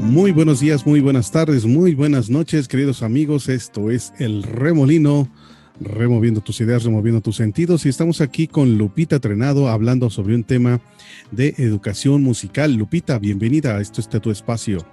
Muy buenos días, muy buenas tardes, muy buenas noches, queridos amigos. Esto es El Remolino, removiendo tus ideas, removiendo tus sentidos. Y estamos aquí con Lupita Trenado hablando sobre un tema de educación musical. Lupita, bienvenida a Esto está tu espacio.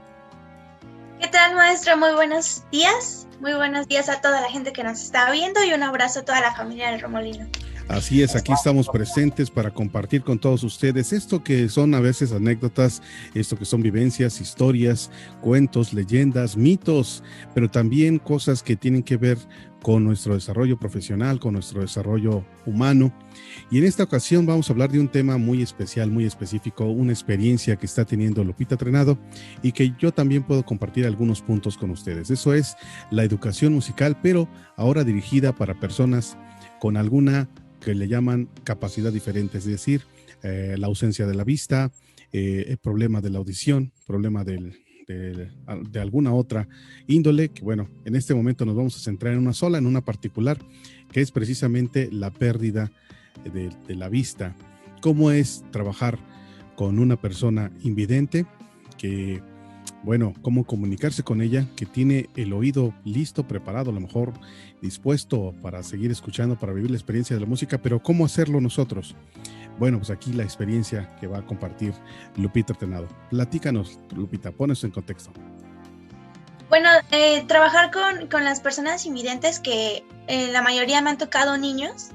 ¿Qué tal, maestro? Muy buenos días. Muy buenos días a toda la gente que nos está viendo y un abrazo a toda la familia del Remolino. Así es, aquí estamos presentes para compartir con todos ustedes esto que son a veces anécdotas, esto que son vivencias, historias, cuentos, leyendas, mitos, pero también cosas que tienen que ver con nuestro desarrollo profesional, con nuestro desarrollo humano. Y en esta ocasión vamos a hablar de un tema muy especial, muy específico, una experiencia que está teniendo Lupita Trenado y que yo también puedo compartir algunos puntos con ustedes. Eso es la educación musical, pero ahora dirigida para personas con alguna que le llaman capacidad diferente, es decir, la ausencia de la vista, el problema de la audición, problema de alguna otra índole, que bueno, en este momento nos vamos a centrar en una sola, en una particular, que es precisamente la pérdida de la vista. ¿Cómo es trabajar con una persona invidente que, bueno, cómo comunicarse con ella, que tiene el oído listo, preparado, a lo mejor dispuesto para seguir escuchando, para vivir la experiencia de la música, pero cómo hacerlo nosotros? Bueno, pues aquí la experiencia que va a compartir Lupita Trenado. Platícanos, Lupita, pones en contexto. Bueno, trabajar con las personas invidentes, que la mayoría me han tocado niños,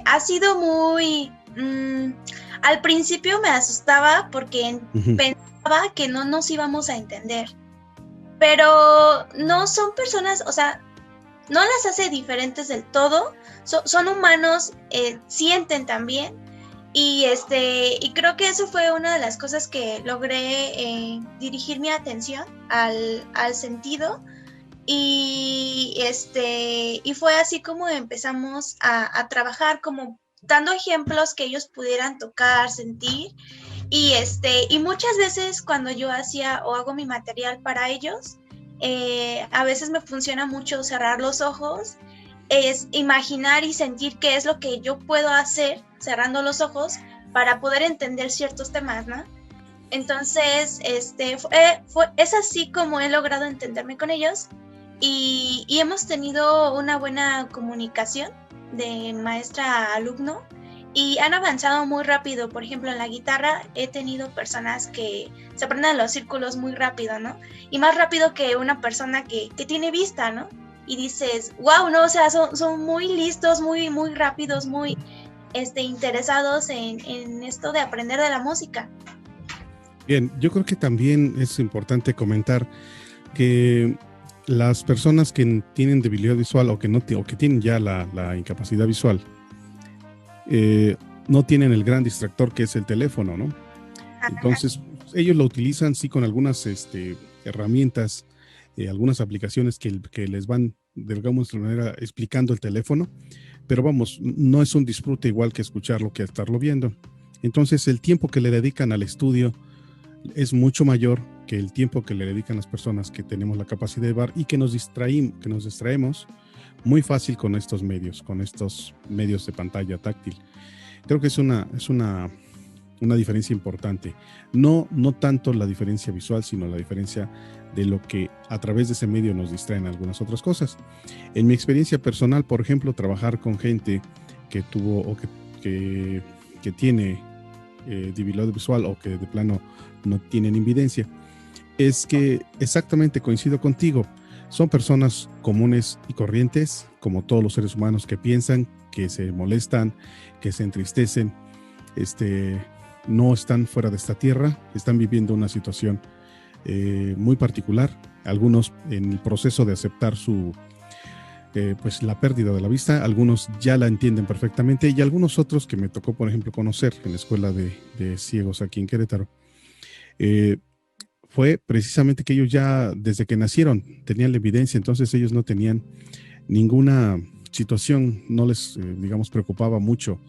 ha sido muy... al principio me asustaba porque pensaba que no nos íbamos a entender, pero no son personas, o sea, no las hace diferentes del todo, son humanos, sienten también, y creo que eso fue una de las cosas que logré dirigir mi atención al sentido, y fue así como empezamos a trabajar, como dando ejemplos que ellos pudieran tocar, sentir, y muchas veces cuando yo hacía o hago mi material para ellos, a veces me funciona mucho cerrar los ojos, es imaginar y sentir qué es lo que yo puedo hacer cerrando los ojos para poder entender ciertos temas, ¿no? Entonces, es así como he logrado entenderme con ellos, y hemos tenido una buena comunicación de maestra a alumno, y han avanzado muy rápido. Por ejemplo, en la guitarra he tenido personas que se aprenden los círculos muy rápido, ¿no? Y más rápido que una persona que tiene vista, ¿no? Y dices, wow, ¿no? O sea, son muy listos, muy, muy rápidos, muy interesados en esto de aprender de la música. Bien, yo creo que también es importante comentar que las personas que tienen debilidad visual o que tienen ya la incapacidad visual, no tienen el gran distractor que es el teléfono, ¿no? Entonces, ellos lo utilizan sí con algunas herramientas, algunas aplicaciones que les van, digamos, de manera explicando el teléfono, pero vamos, no es un disfrute igual que escucharlo que estarlo viendo. Entonces, el tiempo que le dedican al estudio es mucho mayor que el tiempo que le dedican las personas que tenemos la capacidad de ver y que nos distraemos muy fácil con estos medios de pantalla táctil. Creo que es una diferencia importante. No tanto la diferencia visual, sino la diferencia de lo que a través de ese medio nos distraen algunas otras cosas. En mi experiencia personal, por ejemplo, trabajar con gente que tuvo o que tiene debilidad visual o que de plano no tienen invidencia, es que exactamente coincido contigo. Son personas comunes y corrientes, como todos los seres humanos, que piensan, que se molestan, que se entristecen, no están fuera de esta tierra, están viviendo una situación muy particular, algunos en el proceso de aceptar pues la pérdida de la vista, algunos ya la entienden perfectamente, y algunos otros que me tocó, por ejemplo, conocer en la escuela de ciegos aquí en Querétaro, fue precisamente que ellos ya desde que nacieron tenían la evidencia, entonces ellos no tenían ninguna situación, no les, digamos, preocupaba mucho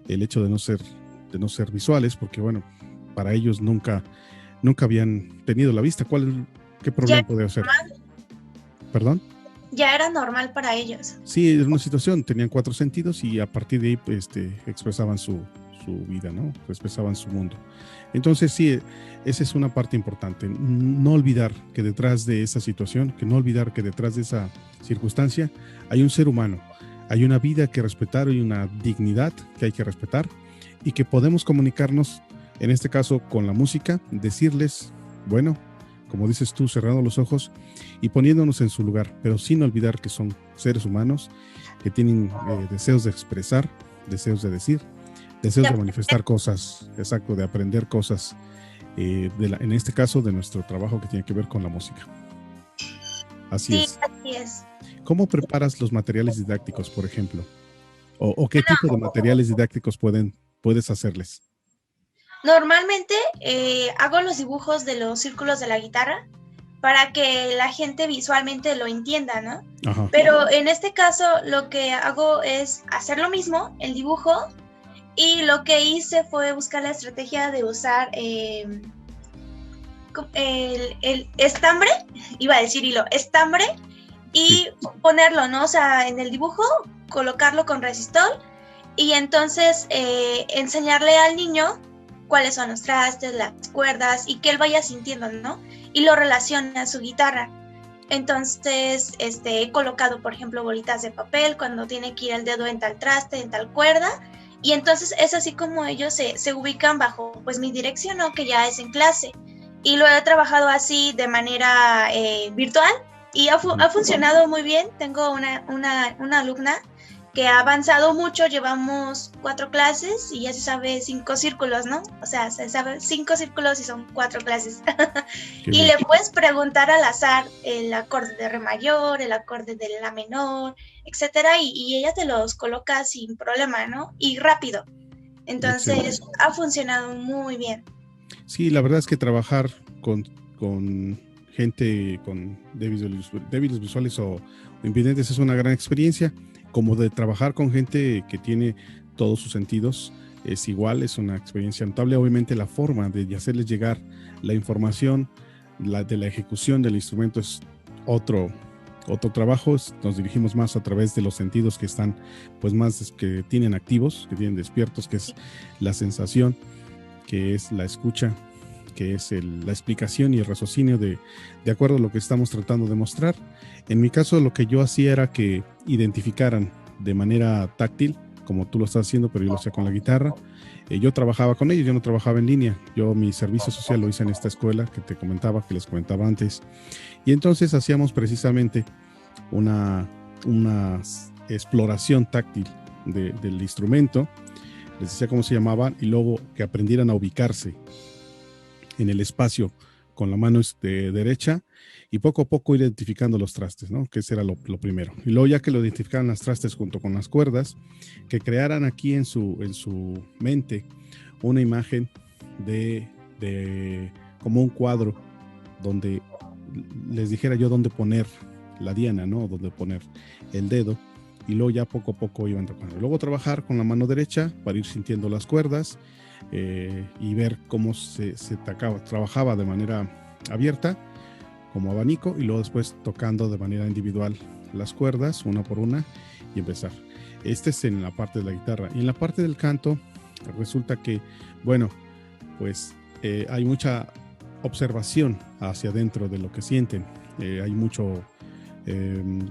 el hecho de no ser visuales, porque bueno, para ellos nunca habían tenido la vista. ¿Qué problema podía ser? ¿Perdón? Ya era normal para ellos. Sí, es una situación, tenían 4 sentidos y a partir de ahí expresaban su su vida, ¿no? Expresaban su mundo. Entonces sí, esa es una parte importante. No olvidar que detrás de esa situación, que no olvidar que detrás de esa circunstancia hay un ser humano, hay una vida que respetar y una dignidad que hay que respetar y que podemos comunicarnos, en este caso con la música, decirles, bueno, como dices tú, cerrando los ojos y poniéndonos en su lugar, pero sin olvidar que son seres humanos que tienen deseos de expresar, deseos de decir, deseos de manifestar cosas, exacto, de aprender cosas, en este caso de nuestro trabajo que tiene que ver con la música. Así es. Así es. ¿Cómo preparas los materiales didácticos, por ejemplo? ¿O qué tipo de materiales didácticos puedes hacerles? Normalmente hago los dibujos de los círculos de la guitarra para que la gente visualmente lo entienda, ¿no? Ajá. Pero en este caso lo que hago es hacer lo mismo, el dibujo, y lo que hice fue buscar la estrategia de usar el estambre, iba a decir hilo, estambre, y ponerlo, ¿no? O sea, en el dibujo, colocarlo con resistol, y entonces enseñarle al niño cuáles son los trastes, las cuerdas, y que él vaya sintiendo, ¿no? Y lo relaciona a su guitarra. Entonces, he colocado, por ejemplo, bolitas de papel cuando tiene que ir el dedo en tal traste, en tal cuerda, y entonces es así como ellos se ubican bajo, pues, mi dirección, ¿no? Que ya es en clase. Y lo he trabajado así de manera virtual, y ha funcionado muy bien. Tengo una alumna que ha avanzado mucho, llevamos 4 clases y ya se sabe 5 círculos, ¿no? O sea, se sabe 5 círculos y son 4 clases. Y le puedes preguntar al azar el acorde de re mayor, el acorde de la menor, etcétera, y ella te los coloca sin problema, ¿no? Y rápido. Entonces, ha funcionado muy bien. Sí, la verdad es que trabajar con gente con débiles visuales o invidentes es una gran experiencia. Como de trabajar con gente que tiene todos sus sentidos, es igual, es una experiencia notable. Obviamente la forma de hacerles llegar la información de la ejecución del instrumento es otro trabajo. Nos dirigimos más a través de los sentidos que están, pues, más que tienen activos, que tienen despiertos, que es la sensación, que es la escucha, que es la explicación y el raciocinio de acuerdo a lo que estamos tratando de mostrar. En mi caso, lo que yo hacía era que identificaran de manera táctil, como tú lo estás haciendo, pero yo lo hacía con la guitarra. Yo trabajaba con ellos, yo no trabajaba en línea. Mi servicio social lo hice en esta escuela que les comentaba antes. Y entonces hacíamos precisamente una exploración táctil del instrumento. Les decía cómo se llamaban y luego que aprendieran a ubicarse en el espacio con la mano derecha y poco a poco ir identificando los trastes, ¿no? Que ese era lo primero. Y luego ya que lo identificaran los trastes junto con las cuerdas, que crearan aquí en su mente una imagen de como un cuadro donde les dijera yo dónde poner la diana, ¿no? Dónde poner el dedo, y luego ya poco a poco iban tocando. Luego trabajar con la mano derecha para ir sintiendo las cuerdas y ver cómo se trabajaba de manera abierta, como abanico, y luego después tocando de manera individual las cuerdas, una por una, y empezar. Este es en la parte de la guitarra. Y en la parte del canto, resulta que, bueno, pues hay mucha observación hacia adentro de lo que sienten. Hay mucho,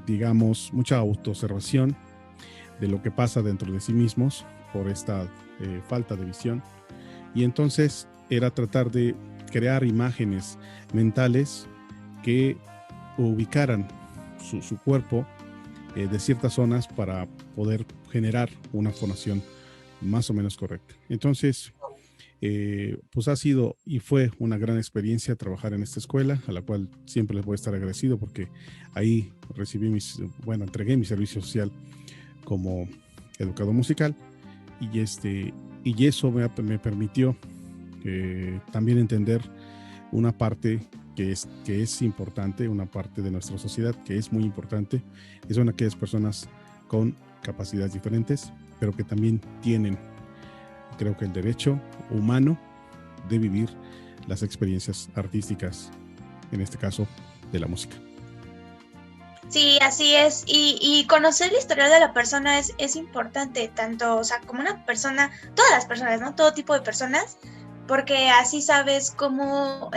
digamos, mucha autoobservación de lo que pasa dentro de sí mismos por esta falta de visión. Y entonces era tratar de crear imágenes mentales que ubicaran su cuerpo de ciertas zonas para poder generar una fonación más o menos correcta. Entonces, pues ha sido y fue una gran experiencia trabajar en esta escuela, a la cual siempre les voy a estar agradecido porque ahí entregué mi servicio social como educador musical, y eso me permitió también entender una parte que es importante, una parte de nuestra sociedad que es muy importante, que son aquellas personas con capacidades diferentes, pero que también tienen, creo que, el derecho humano de vivir las experiencias artísticas, en este caso de la música. Sí, así es. Y conocer la historia de la persona es importante, tanto, o sea, como una persona, todas las personas, ¿no? Todo tipo de personas, porque así sabes cómo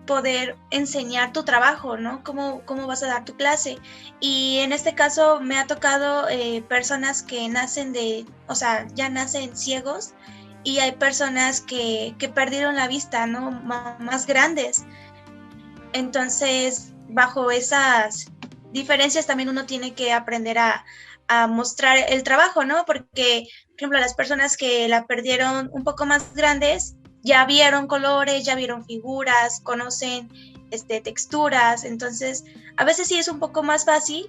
poder enseñar tu trabajo, ¿no? Cómo vas a dar tu clase. Y en este caso me ha tocado personas que nacen o sea, ya nacen ciegos y hay personas que perdieron la vista, ¿no? Más grandes. Entonces, bajo esas diferencias también uno tiene que aprender a mostrar el trabajo, ¿no? Porque, por ejemplo, las personas que la perdieron un poco más grandes ya vieron colores, ya vieron figuras, conocen texturas, entonces a veces sí es un poco más fácil,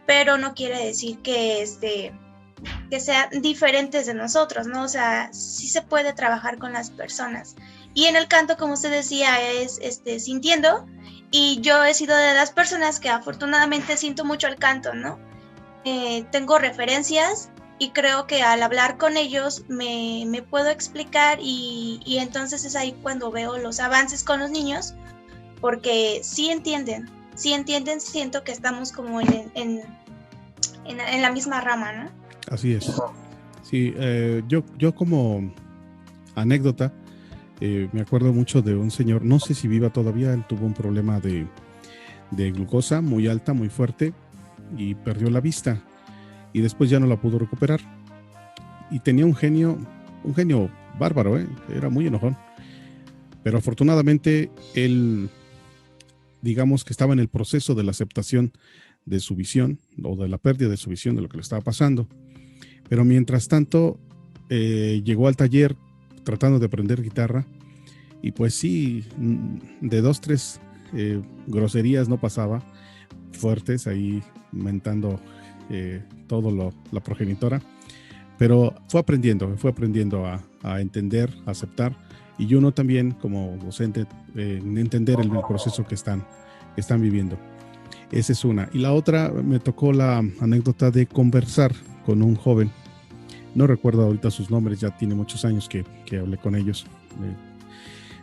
pero no quiere decir que sean diferentes de nosotros, ¿no? O sea, sí se puede trabajar con las personas. Y en el canto, como usted decía, es sintiendo, y yo he sido de las personas que afortunadamente siento mucho el canto, ¿no? Tengo referencias y creo que al hablar con ellos me puedo explicar y entonces es ahí cuando veo los avances con los niños, porque sí entienden, siento que estamos como en la misma rama, ¿no? Así es. Sí, yo como anécdota, me acuerdo mucho de un señor, no sé si viva todavía, él tuvo un problema de glucosa muy alta, muy fuerte, y perdió la vista, y después ya no la pudo recuperar. Y tenía un genio bárbaro, era muy enojón. Pero afortunadamente él, digamos que estaba en el proceso de la aceptación de su visión, o de la pérdida de su visión, de lo que le estaba pasando. Pero mientras tanto, llegó al taller tratando de aprender guitarra, y pues sí, de 2, 3 groserías no pasaba, fuertes, ahí mentando todo la progenitora, pero fue aprendiendo a entender, a aceptar, y uno también como docente, entender el proceso que están viviendo. Esa es una. Y la otra, me tocó la anécdota de conversar con un joven, no recuerdo ahorita sus nombres, ya tiene muchos años que hablé con ellos,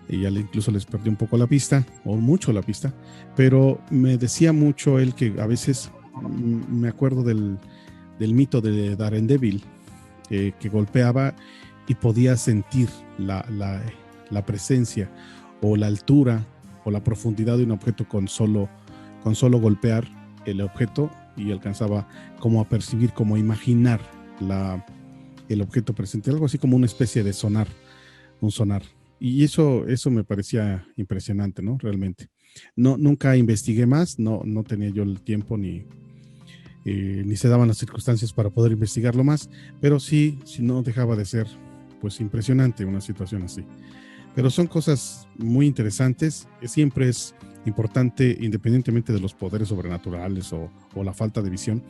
y ya incluso les perdí un poco la pista, o mucho la pista, pero me decía mucho él que a veces, me acuerdo del mito de Daredevil, que golpeaba y podía sentir la presencia o la altura o la profundidad de un objeto con solo golpear el objeto, y alcanzaba como a percibir, como a imaginar el objeto presente, algo así como una especie de sonar, un sonar. Y eso me parecía impresionante, ¿no? Realmente. Nunca investigué más, no tenía yo el tiempo ni se daban las circunstancias para poder investigarlo más, pero sí no dejaba de ser pues impresionante una situación así. Pero son cosas muy interesantes, siempre es importante, independientemente de los poderes sobrenaturales o la falta de visión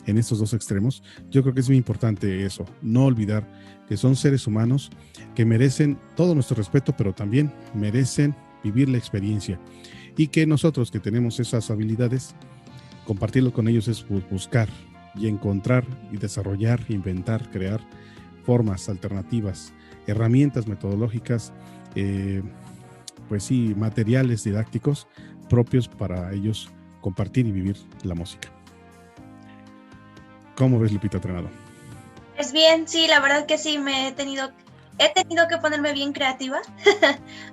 en estos dos extremos, yo creo que es muy importante eso, no olvidar que son seres humanos que merecen todo nuestro respeto, pero también merecen vivir la experiencia, y que nosotros que tenemos esas habilidades, compartirlo con ellos es buscar y encontrar y desarrollar, inventar, crear formas alternativas, herramientas metodológicas, pues sí, materiales didácticos propios para ellos compartir y vivir la música. ¿Cómo ves, Lupita Trenado? Pues bien, sí, la verdad que sí, he tenido que ponerme bien creativa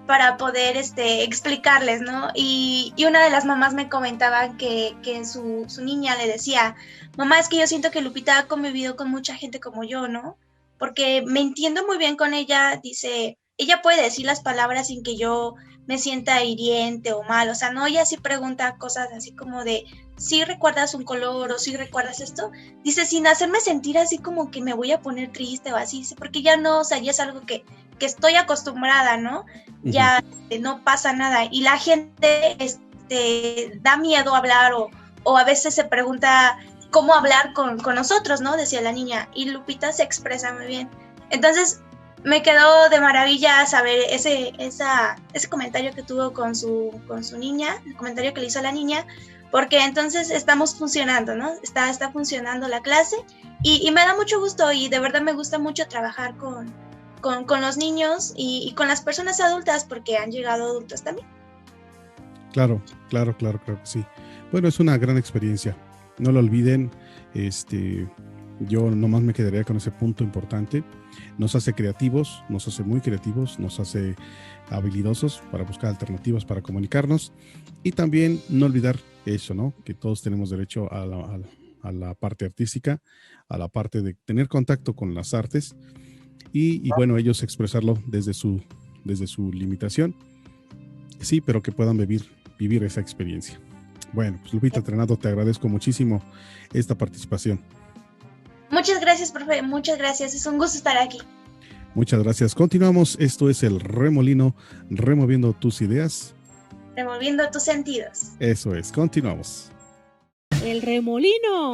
para poder explicarles, ¿no? Y una de las mamás me comentaba que su niña le decía, mamá, es que yo siento que Lupita ha convivido con mucha gente como yo, ¿no? Porque me entiendo muy bien con ella, dice, ella puede decir las palabras sin que yo me sienta hiriente o mal, o sea, no, ella sí pregunta cosas así como de, ¿sí recuerdas un color o sí recuerdas esto? Dice, sin hacerme sentir así como que me voy a poner triste o así, dice, porque ya no, o sea, ya es algo que estoy acostumbrada, ¿no? Ya no pasa nada. Y la gente da miedo hablar o a veces se pregunta cómo hablar con nosotros, ¿no? Decía la niña. Y Lupita se expresa muy bien. Entonces, me quedó de maravilla saber ese comentario que tuvo con su niña, el comentario que le hizo a la niña, porque entonces estamos funcionando, ¿no? Está funcionando la clase y me da mucho gusto, y de verdad me gusta mucho trabajar con los niños y con las personas adultas, porque han llegado adultos también. Claro que sí. Bueno, es una gran experiencia. No lo olviden. Yo nomás me quedaría con ese punto importante. Nos hace creativos, nos hace muy creativos, nos hace habilidosos para buscar alternativas para comunicarnos, y también no olvidar eso, ¿no? Que todos tenemos derecho a la parte artística, a la parte de tener contacto con las artes y bueno, ellos expresarlo desde su limitación, sí, pero que puedan vivir esa experiencia. Bueno, pues Lupita Trenado, te agradezco muchísimo esta participación. Muchas gracias, profe, muchas gracias, es un gusto estar aquí. Muchas gracias. Continuamos, esto es El Remolino, removiendo tus ideas. Removiendo tus sentidos. Eso es, continuamos. El Remolino.